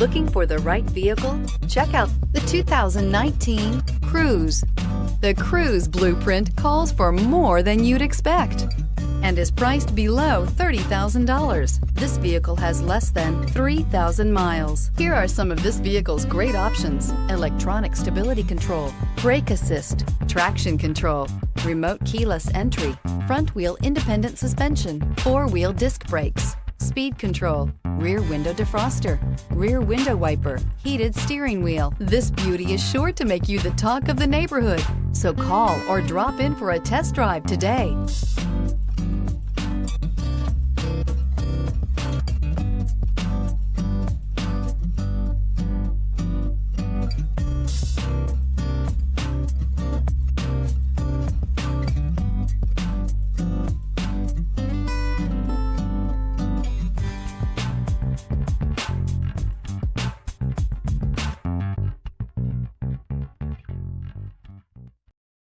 Looking for the right vehicle? Check out the 2019 Cruze. The Cruze blueprint calls for more than you'd expect and is priced below $30,000. This vehicle has less than 3,000 miles. Here are some of this vehicle's great options: electronic stability control, brake assist, traction control, remote keyless entry, front wheel independent suspension, four-wheel disc brakes, speed control, rear window defroster, rear window wiper, heated steering wheel. This beauty is sure to make you the talk of the neighborhood. So call or drop in for a test drive today.